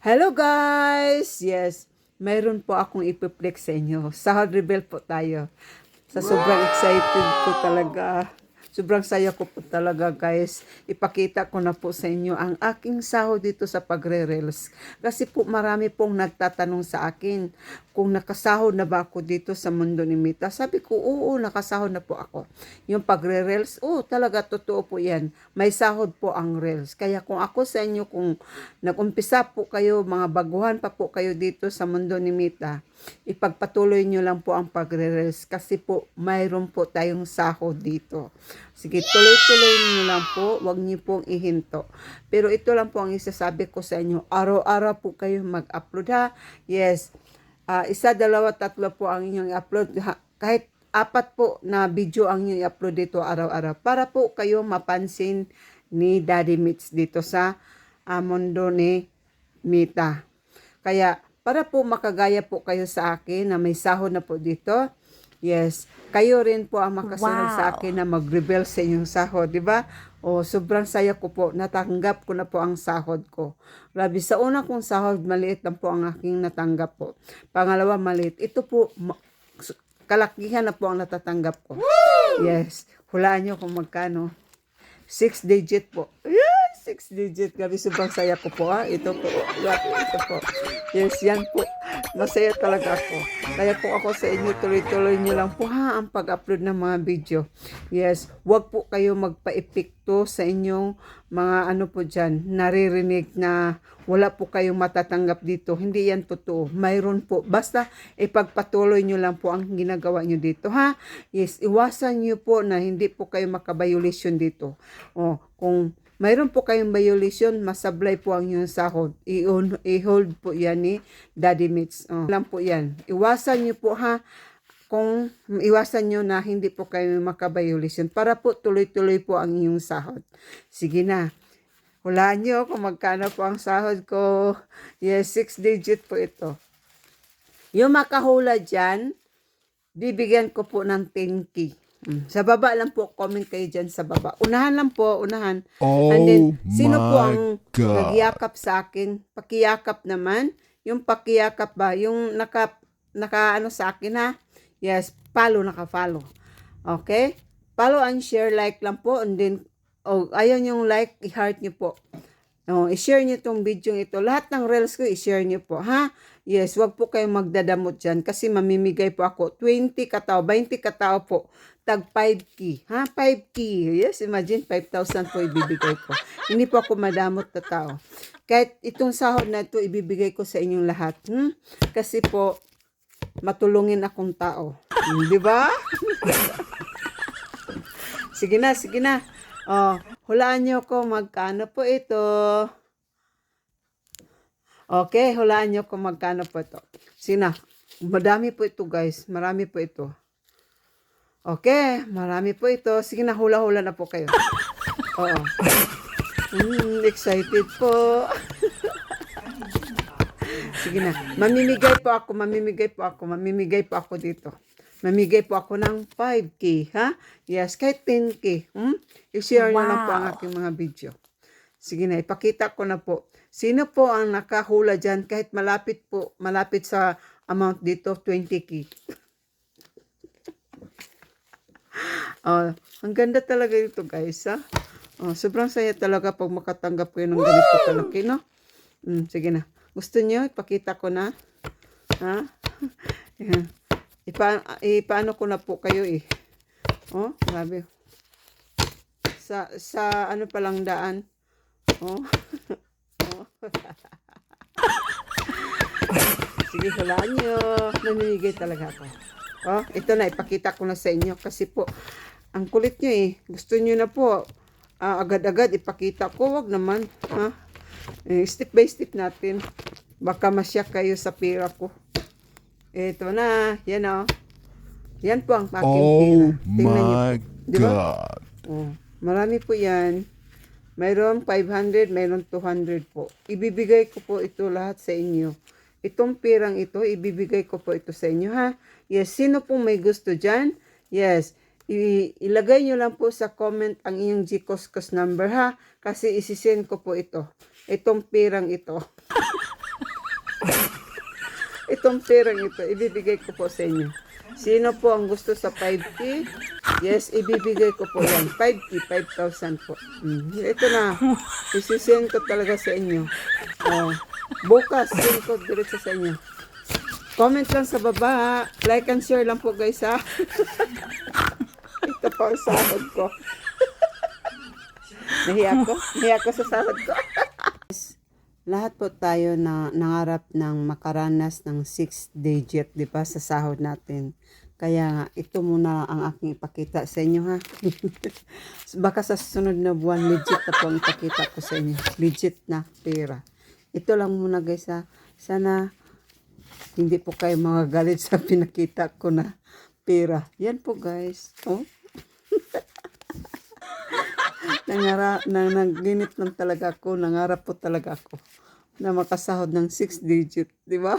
Hello guys! Yes, mayroon po akong ipiplex sa inyo. Sahod rebel po tayo. Sa sobrang excited ko talaga. Sobrang saya ko po talaga guys. Ipakita ko na po sa inyo ang aking sahod dito sa pagre-reels. Kasi po marami pong nagtatanong sa akin kung nakasahod na ba ako dito sa mundo ni Mita. Sabi ko, oo, nakasahod na po ako. Yung pagre-reels, oo, talaga totoo po yan. May sahod po ang reels. Kaya kung ako sa inyo, kung nag-umpisa po kayo, mga baguhan pa po kayo dito sa mundo ni Mita, ipagpatuloy nyo lang po ang pagre-reels kasi po mayroon po tayong sahod dito. Sige, tuloy-tuloy nyo lang po, wag nyo pong ihinto. Pero ito lang po ang isasabi ko sa inyo, araw-araw po kayo mag-upload ha. Yes, isa, dalawa, tatlo po ang inyong i-upload. Kahit apat po na video ang inyong i-upload dito araw-araw para po kayo mapansin ni Daddy Mitch dito sa mundo ni Mita. Kaya para po makagaya po kayo sa akin na may sahod na po dito, yes, kayo rin po ang makasunod sa akin na mag-rebel sa inyong sahod, di ba? O, sobrang saya ko po, natanggap ko na po ang sahod ko. Grabe, sa una kong sahod, maliit lang po ang aking natanggap po. Pangalawa, maliit. Ito po, kalakihan na po ang natatanggap ko. Yes, hulaan nyo kung magkano. 6 digit po. Yeah, 6 digit. Grabe, sobrang saya ko po ha. Ito po. Ito po. Yes, yan po. Masaya talaga ako. Kaya po ako sa inyo, tuloy-tuloy nyo lang po ha ang pag-upload ng mga video. Yes, wag po kayo magpa-epekto sa inyong mga ano po dyan, naririnig na wala po kayong matatanggap dito. Hindi yan totoo. Mayroon po. Basta ipagpatuloy nyo lang po ang ginagawa nyo dito ha. Yes, iwasan nyo po na hindi po kayo makabayulisyon dito. O, kung mayroon po kayong violation, masablay po ang inyong sahod. I-hold po yan ni Daddy Mitch. Lang po yan. Iwasan nyo po ha. Kung iwasan nyo na hindi po kayo makabayulisyon para po tuloy-tuloy po ang inyong sahod. Sige na. Hulaan nyo kung magkano po ang sahod ko. Yes, 6 digit po ito. Yung makahula dyan, bibigyan ko po ng 10K. Sa baba lang po, comment kayo dyan sa baba. Unahan lang po, unahan. And then, sino po ang nagyakap sa akin? Pakiyakap naman. Yung pakiyakap ba? Yung naka ano sa akin ha? Yes, follow, naka-follow. Okay? Follow and share, like lang po. And then, ayun yung like, i-heart nyo po. I-share nyo itong video ito. Lahat ng reels ko, i-share nyo po, ha? Yes, wag po kayong magdadamot dyan kasi mamimigay po ako 20 katao, 20 katao po. Tag 5K, ha? 5K. Yes, imagine, 5,000 po ibibigay ko. Hindi po ako madamot na tao. Kahit itong sahod na ito, ibibigay ko sa inyong lahat. Kasi po, matulungin akong tao. Di ba? Sige na, sige na. Hulaan nyo ko magkano po ito. Okay, hulaan nyo kung magkano po ito. Sina, madami po ito guys. Marami po ito. Okay, marami po ito. Sige na, hula-hula na po kayo. Oo. Excited po. Sige na, mamimigay po ako dito. Mamigay po ako ng 5K, ha? Yes, kahit 10K. I-share nyo lang po ang aking mga video. Sige na, ipakita ko na po. Sino po ang nakahula dyan kahit malapit sa amount dito, 20K. Ang ganda talaga ito guys, ha? Sobrang saya talaga pag makatanggap kayo ng ganito kalaki, no? Sige na. Gusto nyo, ipakita ko na. Ha? Yan. Ipaano ko na po kayo eh. Grabe. Sa ano palang daan. Sige, hulaan nyo. Namimigay talaga ako. Ito na, ipakita ko na sa inyo. Kasi po, ang kulit nyo eh. Gusto nyo na po, agad-agad ipakita ko. Wag naman. Ha? Step by step natin. Baka masyak kayo sa pera ko. Ito na. Yan o. Yan po ang aking pera. Tingnan nyo po. Diba? Marami po yan. Mayroon 500, mayroon 200 po. Ibibigay ko po ito lahat sa inyo. Itong perang ito, ibibigay ko po ito sa inyo ha. Yes, sino pong may gusto dyan? Yes, ilagay nyo lang po sa comment ang inyong GCash number ha. Kasi isisend ko po ito. Itong perang ito. Itong perang ito, ibibigay ko po sa inyo. Sino po ang gusto sa 5K? Yes, ibibigay ko po yan. 5K, 5,000 po. Ito na, isisend ko talaga sa inyo. Bukas, send ko diretso sa inyo. Comment lang sa baba. Like and share lang po guys ha. Ito po ang sahod ko. Nahiya ko sa sahod ko. Lahat po tayo na nangarap ng makaranas ng 6 digit, di ba, sa sahod natin. Kaya nga, ito muna ang aking ipakita sa inyo ha. Baka sa susunod na buwan, legit na po ang ipakita ko sa inyo. Legit na pera. Ito lang muna guys ha. Sana hindi po kayo magagalit sa pinakita ko na pera. Yan po guys. Oh. Naginip lang talaga ako, nangarap po talaga ako na makasahod ng 6 digit, di ba?